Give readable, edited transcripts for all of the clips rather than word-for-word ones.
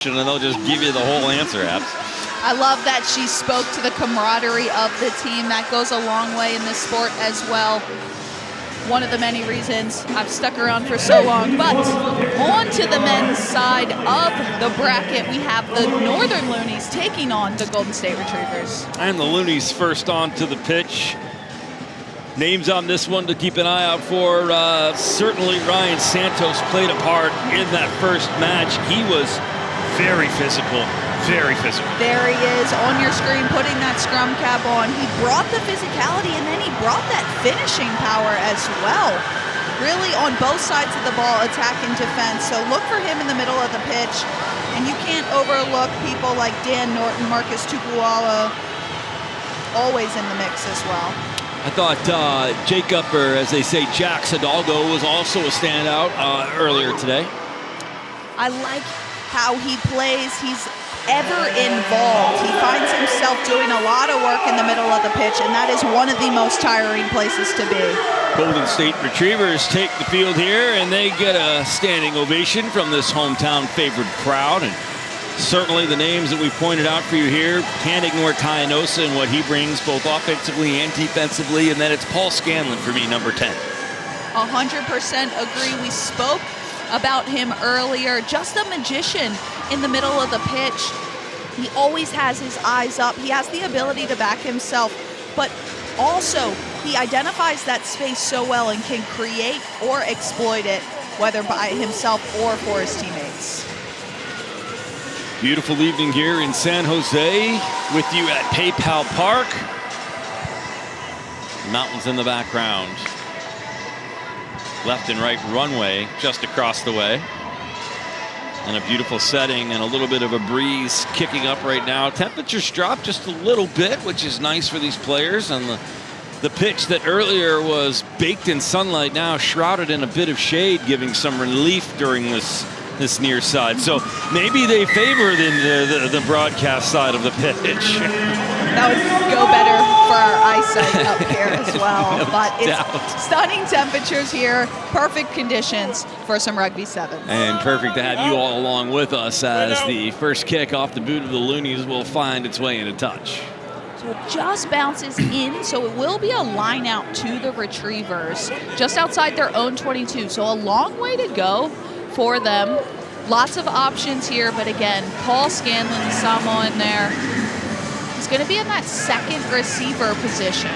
and they'll just give you the whole answer, Abs. I love that she spoke to the camaraderie of the team. That goes a long way in this sport as well. One of the many reasons I've stuck around for so long. But on to the men's side of the bracket, we have the Northern Loonies taking on the Golden State Retrievers. And the Loonies first onto the pitch. Names on this one to keep an eye out for. Certainly Ryan Santos played a part in that first match. He was very physical. Very physical. There he is on your screen putting that scrum cap on. He brought the physicality and then he brought that finishing power as well. Really on both sides of the ball, attack and defense. So look for him in the middle of the pitch. And you can't overlook people like Dan Norton, Marcus Tupuola, always in the mix as well. I thought Jacob, or as they say, Jax Hidalgo was also a standout earlier today. I like how he plays. He's ever involved. He finds himself doing a lot of work in the middle of the pitch, and that is one of the most tiring places to be. Golden State Retrievers take the field here, and they get a standing ovation from this hometown favored crowd. And certainly the names that we pointed out for you here, can't ignore Enosa and what he brings both offensively and defensively. And then it's Paul Scanlan for me, number 10. 100% agree. We spoke about him earlier. Just a magician in the middle of the pitch. He always has his eyes up. He has the ability to back himself, but also he identifies that space so well and can create or exploit it, whether by himself or for his teammates. Beautiful evening here in San Jose with you at PayPal Park. Mountains in the background. Left and right runway just across the way. And a beautiful setting and a little bit of a breeze kicking up right now. Temperatures dropped just a little bit, which is nice for these players. And the pitch that earlier was baked in sunlight now shrouded in a bit of shade, giving some relief during this near side. So maybe they favor the broadcast side of the pitch. That would go better for our eyesight up here as well. But it's stunning temperatures here, perfect conditions for some Rugby Sevens. And perfect to have you all along with us as the first kick off the boot of the Loonies will find its way into touch. So it just bounces in, so it will be a line out to the Retrievers just outside their own 22. So a long way to go for them. Lots of options here, but again, Paul Scanlan, the Samoan there, he's going to be in that second receiver position.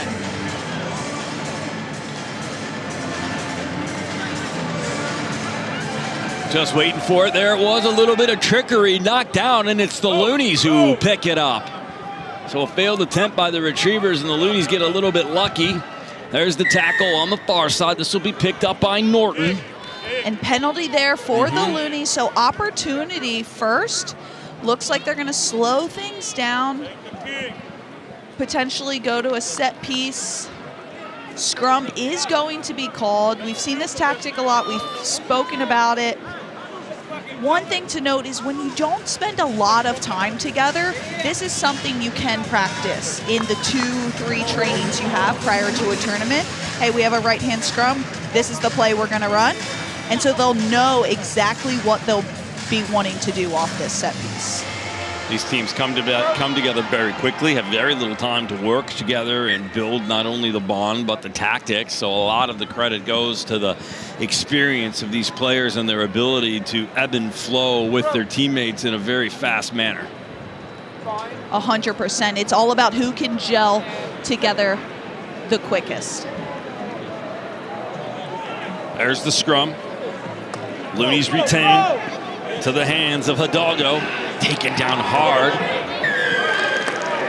Just waiting for it. There it was, a little bit of trickery, knocked down, and it's the Loonies who pick it up. So a failed attempt by the Retrievers, and the Loonies get a little bit lucky. There's the tackle on the far side. This will be picked up by Norton. And penalty there for the Loonies, so opportunity first. Looks like they're going to slow things down, potentially go to a set piece. Scrum is going to be called. We've seen this tactic a lot. We've spoken about it. One thing to note is when you don't spend a lot of time together, this is something you can practice in the 2-3 trainings you have prior to a tournament. Hey, we have a right-hand scrum. This is the play we're going to run. And so they'll know exactly what they'll be wanting to do off this set piece. These teams come together very quickly, have very little time to work together and build not only the bond, but the tactics. So a lot of the credit goes to the experience of these players and their ability to ebb and flow with their teammates in a very fast manner. 100%. It's all about who can gel together the quickest. There's the scrum. Loonies retain to the hands of Hidalgo. Taken down hard.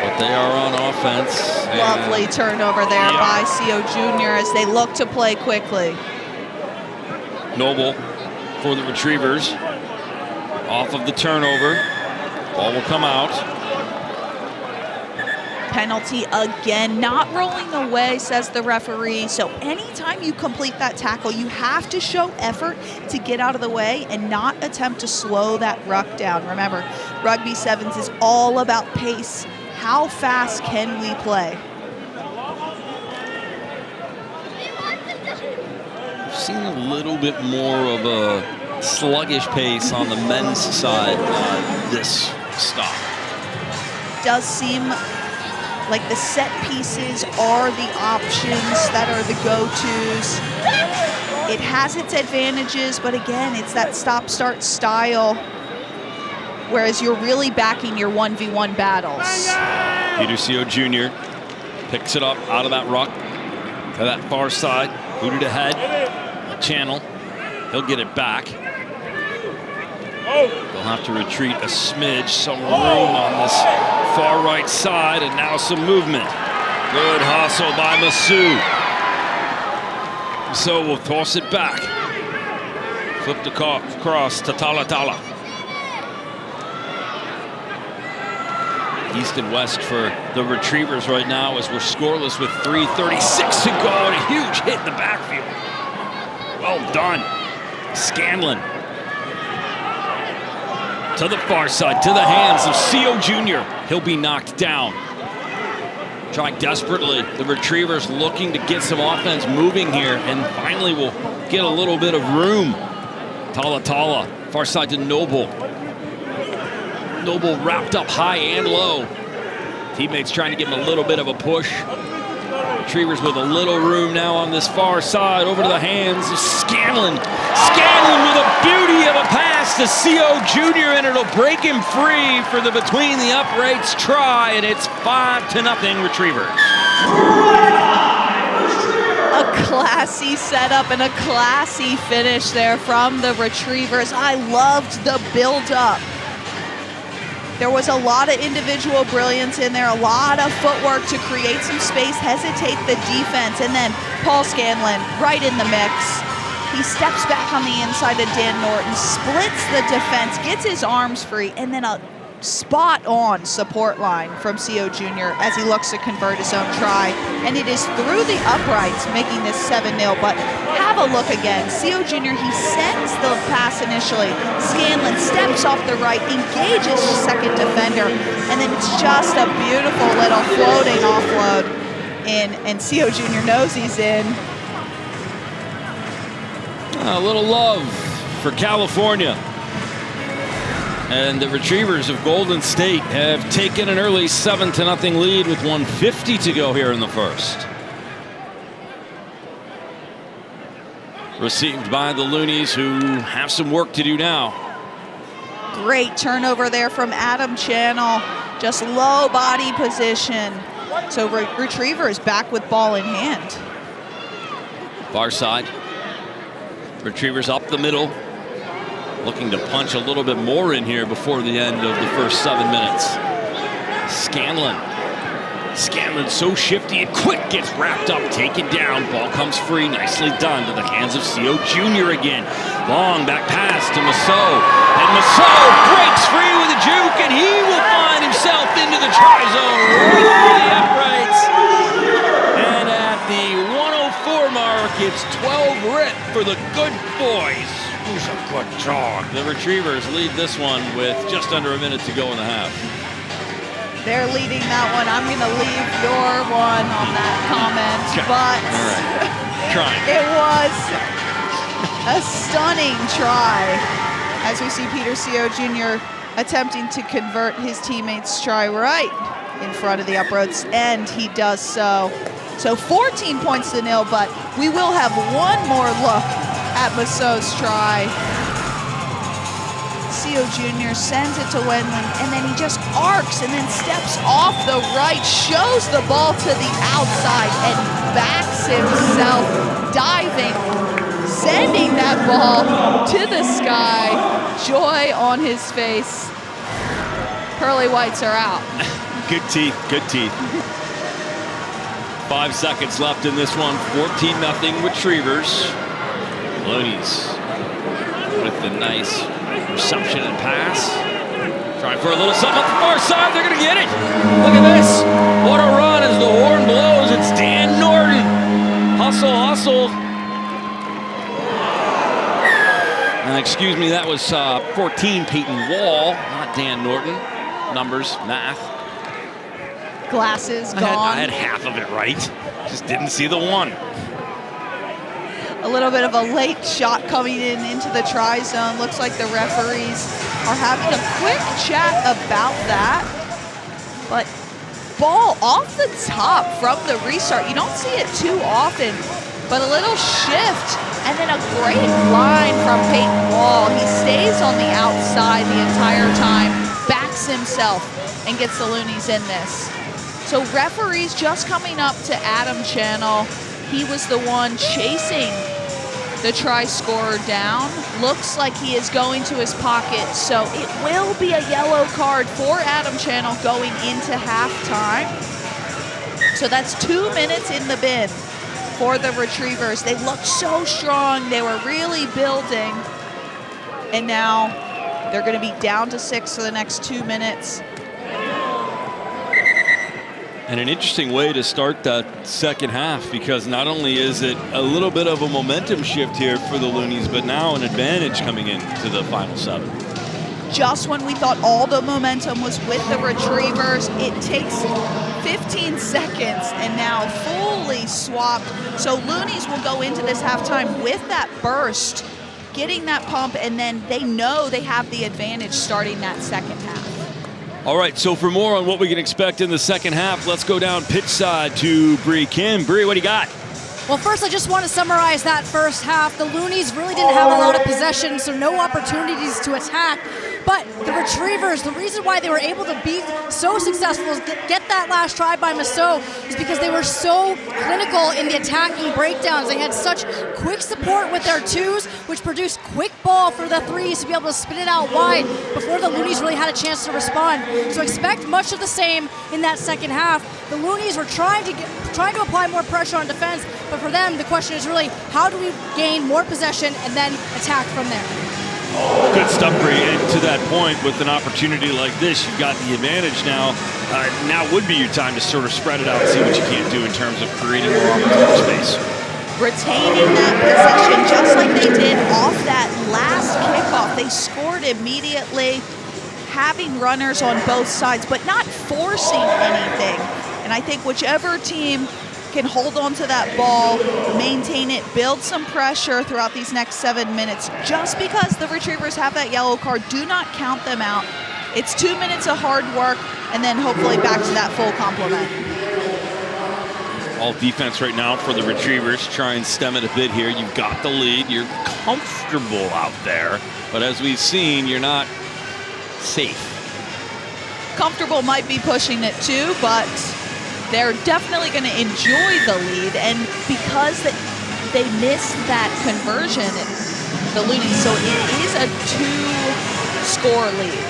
But they are on offense. Lovely turnover there by CO Jr. as they look to play quickly. Noble for the Retrievers. Off of the turnover. Ball will come out. Penalty again, not rolling away, says the referee. So anytime you complete that tackle, you have to show effort to get out of the way and not attempt to slow that ruck down. Remember, Rugby Sevens is all about pace. How fast can we play? We've seen a little bit more of a sluggish pace on the men's side this stop. Does seem like the set pieces are the options that are the go-tos. It has its advantages, but again, it's that stop-start style, whereas you're really backing your 1v1 battles. Peter Sio Jr. picks it up out of that ruck to that far side, booted ahead, channel. He'll get it back. They'll have to retreat a smidge, some room on this far right side, and now some movement. Good hustle by Masoe. So we'll toss it back. Flip the cross to Tala. East and west for the Retrievers right now as we're scoreless with 3:36 to go, and a huge hit in the backfield. Well done. Scanlan to the far side, to the hands of Sio Jr. He'll be knocked down. Trying desperately, the Retrievers looking to get some offense moving here, and finally will get a little bit of room. Tala, far side to Noble. Noble wrapped up high and low. Teammates trying to give him a little bit of a push. Retrievers with a little room now on this far side, over to the hands of Scanlan. Scanlan with a beauty of a pass to Sio Jr., and it'll break him free for the between the uprights try, and it's 5-0 Retrievers. A classy setup and a classy finish there from the Retrievers. I loved the build-up. There was a lot of individual brilliance in there, a lot of footwork to create some space, hesitate the defense, and then Paul Scanlan right in the mix. He steps back on the inside of Dan Norton, splits the defense, gets his arms free, and then a spot-on support line from Sio Jr. as he looks to convert his own try. And it is through the uprights, making this 7-0. But have a look again. Sio Jr., he sends the pass initially. Scanlan steps off the right, engages second defender, and then it's just a beautiful little floating offload in, and Sio Jr. knows he's in. A little love for California. And the Retrievers of Golden State have taken an early 7-0 lead with 1:50 to go here in the first. Received by the Loonies, who have some work to do now. Great turnover there from Adam Channel. Just low body position. So Retrievers back with ball in hand. Far side. Retrievers up the middle. Looking to punch a little bit more in here before the end of the first 7 minutes. Scanlan so shifty and quick, gets wrapped up, taken down. Ball comes free, nicely done to the hands of Sio Jr. again. Long back pass to Masoe. And Masoe breaks free with a juke, and he will find himself into the try zone right through the uprights. And at the 104 mark, it's 12 rip for the good boys. Who's a good dog. The Retrievers lead this one with just under a minute to go in the half. They're leading that one. I'm going to leave your one on that comment, but it was a stunning try as we see Peter Sio Jr. attempting to convert his teammate's try right in front of the uprights, and he does so. So 14 points to 0, but we will have one more look at Masoe's try. Sio Jr. sends it to Wendling, and then he just arcs and then steps off the right, shows the ball to the outside, and backs himself, diving, sending that ball to the sky. Joy on his face. Pearly whites are out. Good teeth, good teeth. 5 seconds left in this one. 14-0 Retrievers. Loonies with the nice reception and pass. Trying for a little something up the far side. They're going to get it. Look at this. What a run as the horn blows. It's Dan Norton. Hustle. And excuse me, that was 14 Peyton Wall, not Dan Norton. Numbers, math. Glasses gone. I had half of it right. Just didn't see the one. A little bit of a late shot coming into the try zone. Looks like the referees are having a quick chat about that. But ball off the top from the restart. You don't see it too often, but a little shift and then a great line from Peyton Wall. He stays on the outside the entire time, backs himself, and gets the Loonies in this. So referees just coming up to Adam Channel. He was the one chasing the try scorer down. Looks like he is going to his pocket, so it will be a yellow card for Adam Channel going into halftime. So that's 2 minutes in the bin for the Retrievers. They looked so strong. They were really building. And now they're going to be down to 6 for the next 2 minutes. And an interesting way to start that second half, because not only is it a little bit of a momentum shift here for the Loonies, but now an advantage coming into the final 7. Just when we thought all the momentum was with the Retrievers, it takes 15 seconds and now fully swapped. So Loonies will go into this halftime with that burst, getting that pump, and then they know they have the advantage starting that second half. All right, so for more on what we can expect in the second half, let's go down pitch side to Bree Kim. Bree, what do you got? Well, first, I just want to summarize that first half. The Loonies really didn't have a lot of possession, so no opportunities to attack. But the Retrievers, the reason why they were able to be so successful is get that last try by Masoe is because they were so clinical in the attacking breakdowns. They had such quick support with their twos, which produced quick ball for the threes to be able to spin it out wide before the Loonies really had a chance to respond. So expect much of the same in that second half. The Loonies were trying to apply more pressure on defense, but for them, the question is really, how do we gain more possession and then attack from there? Good stuff, Bree. And to that point, with an opportunity like this, you've got the advantage now. Now would be your time to sort of spread it out and see what you can do in terms of creating more offensive space. Retaining that possession just like they did off that last kickoff. They scored immediately, having runners on both sides, but not forcing anything. And I think whichever team can hold on to that ball, maintain it, build some pressure throughout these next 7 minutes. Just because the Retrievers have that yellow card, do not count them out. It's 2 minutes of hard work, and then hopefully back to that full complement. All defense right now for the Retrievers. Try and stem it a bit here. You've got the lead. You're comfortable out there. But as we've seen, you're not safe. Comfortable might be pushing it too, but they're definitely going to enjoy the lead. And because they missed that conversion, the Loonies, so it is a 2-score lead.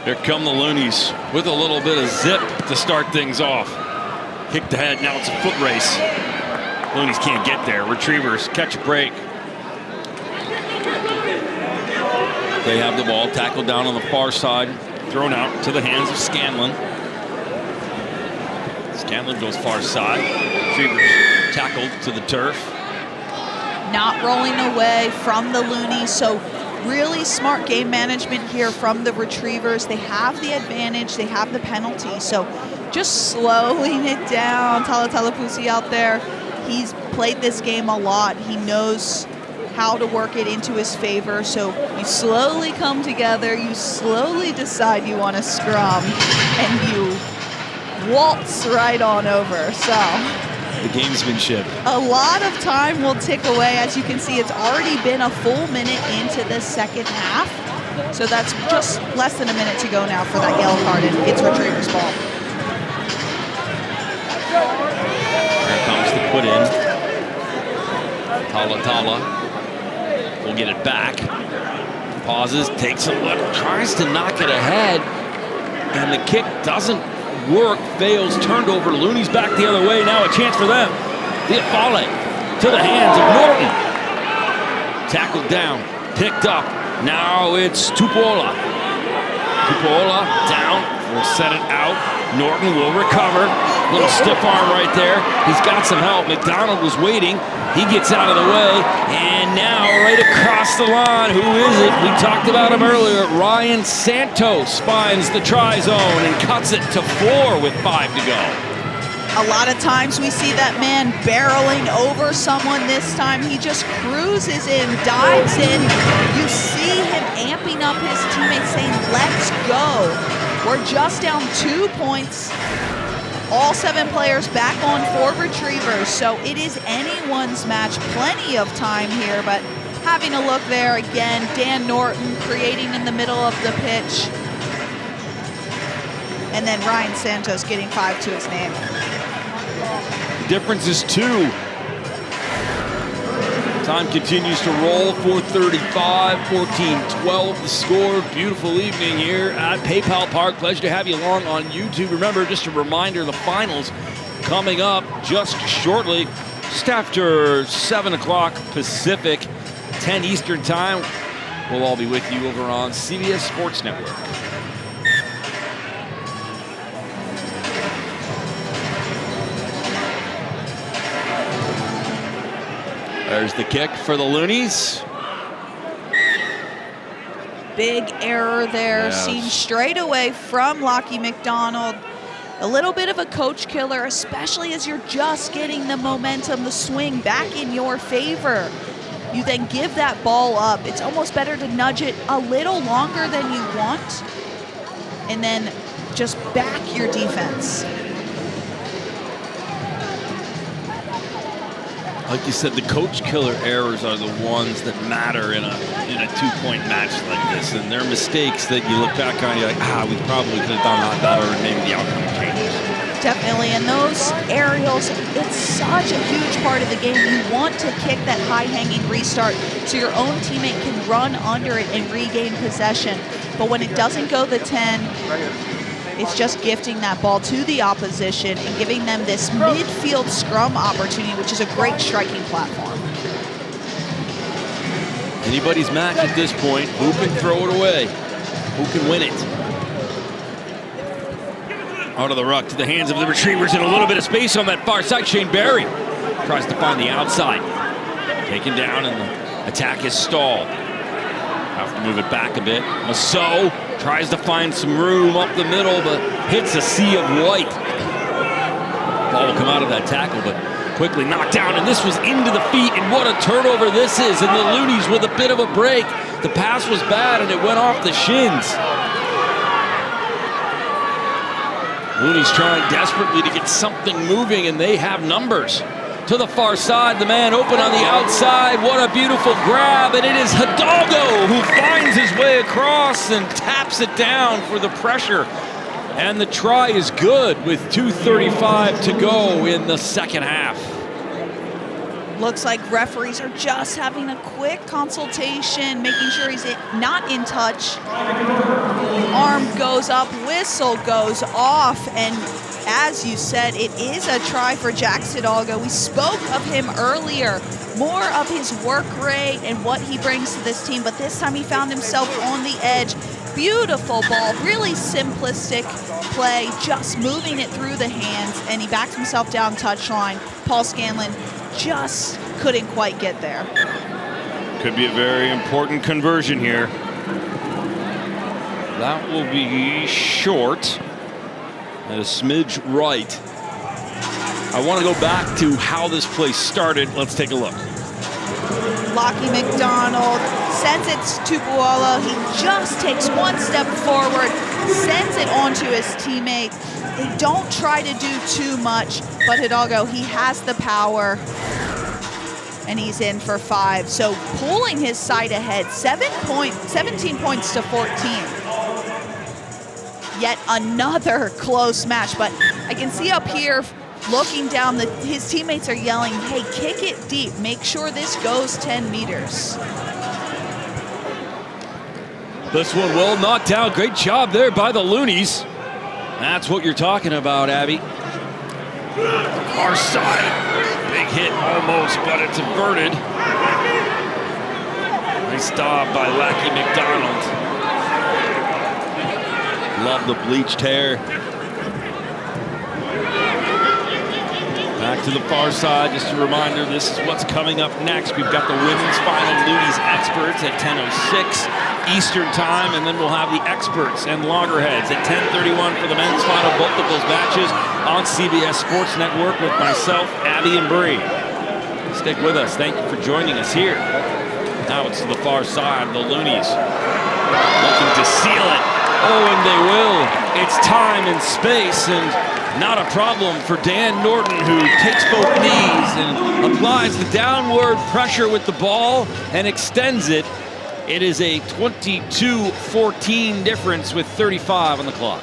Here come the Loonies with a little bit of zip to start things off. Kicked ahead, now it's a foot race. Loonies can't get there. Retrievers catch a break. They have the ball tackled down on the far side, thrown out to the hands of Scanlan. Scanlan goes far side. Retrievers tackled to the turf. Not rolling away from the Loonies, so really smart game management here from the Retrievers. They have the advantage, they have the penalty, so just slowing it down. Talapusi out there, he's played this game a lot. He knows how to work it into his favor, so you slowly come together, you slowly decide you want to scrum, and you waltz right on over. So the gamesmanship. a lot of time will tick away. As you can see, it's already been a full minute into the second half. So that's just less than a minute to go now for that yellow card, and it's Retrievers' ball. Here comes the put in. Tala will get it back. Pauses, takes a look, tries to knock it ahead, and the kick doesn't work, fails, turned over. Loonies back the other way, now a chance for them. Vaifale to the hands of Norton. Tackled down, picked up. Now it's Tupuola. Tupuola down, will set it out. Norton will recover. Little stiff arm right there. He's got some help. McDonald was waiting. He gets out of the way. And now right across the line, who is it? We talked about him earlier. Ryan Santos finds the try zone and cuts it to 4 with 5 to go. A lot of times we see that man barreling over someone. This time he just cruises in, dives in. You see him amping up his teammates saying, let's go. We're just down 2 points. All 7 players back on for retrievers, so it is anyone's match. Plenty of time here, but having a look there again, Dan Norton creating in the middle of the pitch. And then Ryan Santos getting 5 to his name. The difference is 2. Time continues to roll, 4:35, 14-12 the score. Beautiful evening here at PayPal Park. Pleasure to have you along on YouTube. Remember, just a reminder, the finals coming up just shortly, just after 7 o'clock Pacific, 10 Eastern time. We'll all be with you over on CBS Sports Network. There's the kick for the Loonies. Big error there, Yes. seen straight away from Lachy McDonald. A little bit of a coach killer, especially as you're just getting the momentum, the swing back in your favor. You then give that ball up. It's almost better to nudge it a little longer than you want and then just back your defense. Like you said, the coach killer errors are the ones that matter in a 2-point match like this. And they're mistakes that you look back on and you're like, we probably could have done that better and maybe the outcome changes. Definitely, and those aerials, it's such a huge part of the game. You want to kick that high-hanging restart so your own teammate can run under it and regain possession. But when it doesn't go the 10, it's just gifting that ball to the opposition and giving them this midfield scrum opportunity, which is a great striking platform. Anybody's match at this point. Who can throw it away? Who can win it? Out of the ruck to the hands of the retrievers and a little bit of space on that far side. Shane Barry tries to find the outside. Taken down and the attack is stalled. Have to move it back a bit. Masoe tries to find some room up the middle, but hits a sea of white. Ball will come out of that tackle, but quickly knocked down, and this was into the feet, and what a turnover this is. And the Loonies with a bit of a break. The pass was bad, and it went off the shins. Loonies trying desperately to get something moving, and they have numbers. To the far side, the man open on the outside. What a beautiful grab, and it is Hidalgo who finds his way across and taps it down for the pressure. And the try is good with 2:35 to go in the second half. Looks like referees are just having a quick consultation, making sure he's not in touch. Arm goes up, whistle goes off, and as you said, it is a try for Jax Hidalgo. We spoke of him earlier, more of his work rate and what he brings to this team, but this time he found himself on the edge. Beautiful ball, really simplistic play, just moving it through the hands, and he backs himself down touchline. Paul Scanlan just couldn't quite get there. Could be a very important conversion here. That will be short and a smidge right. I want to go back to how this play started. Let's take a look. Lachy McDonald sends it to Tupuola. He just takes one step forward, sends it onto his teammate. They don't try to do too much, but Hidalgo, he has the power, and he's in for 5. So pulling his side ahead, 17 points to 14. Yet another close match, but I can see up here, looking down, his teammates are yelling, hey, kick it deep. Make sure this goes 10 meters. This one well knocked down. Great job there by the Loonies. That's what you're talking about, Abby. Far side. Big hit almost, but it's averted. Nice stop by Lachy McDonald. Love the bleached hair. Back to the far side, just a reminder, this is what's coming up next. We've got the women's final Loonies experts at 10:06. Eastern time, and then we'll have the experts and loggerheads at 10:31 for the men's final. Both of those matches on CBS Sports Network with myself, Abby, and Bree. Stick with us. Thank you for joining us here. Now it's to the far side. The Loonies looking to seal it. Oh, and they will. It's time and space, and not a problem for Dan Norton, who takes both knees and applies the downward pressure with the ball and extends it. It is a 22-14 difference with 35 on the clock.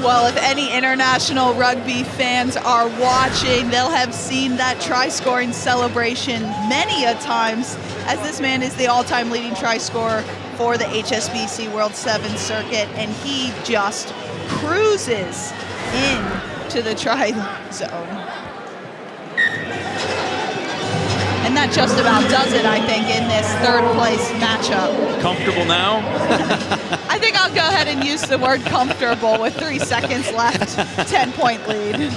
Well, if any international rugby fans are watching, they'll have seen that try-scoring celebration many a times, as this man is the all-time leading try scorer for the HSBC World Sevens circuit, and he just cruises into the try zone. And that just about does it, I think, in this third-place matchup. Comfortable now? I think I'll go ahead and use the word comfortable with 3 seconds left. 10-point lead.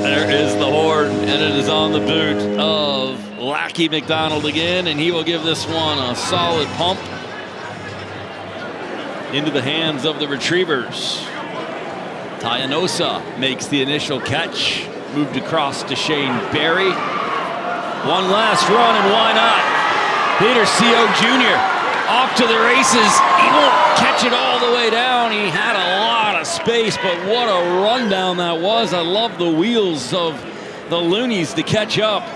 There is the horn, and it is on the boot of Lachy McDonald again, and he will give this one a solid pump into the hands of the retrievers. Enosa makes the initial catch. Moved across to Shane Berry. One last run, and why not? Peter C.O. Jr. off to the races. He won't catch it all the way down. He had a lot of space, but what a rundown that was. I love the wheels of the Loonies to catch up.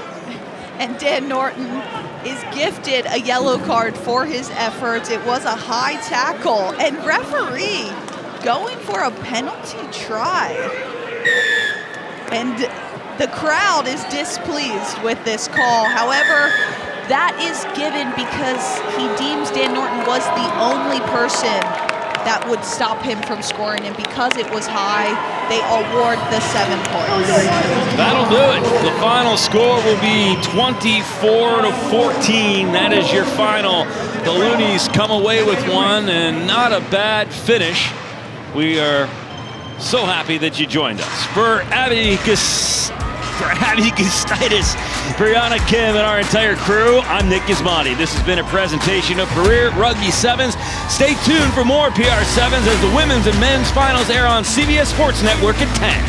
And Dan Norton is gifted a yellow card for his efforts. It was a high tackle, and referee going for a penalty try. And the crowd is displeased with this call. However, that is given because he deems Dan Norton was the only person that would stop him from scoring, and because it was high, they award the 7 points. That'll do it. The final score will be 24-14. That is your final. The Loonies come away with one, and not a bad finish. We are so happy that you joined us. For Abby Gustitis, Brianna Kim, and our entire crew, I'm Nick Gismondi. This has been a presentation of Premier Rugby Sevens. Stay tuned for more PR Sevens as the women's and men's finals air on CBS Sports Network at 10.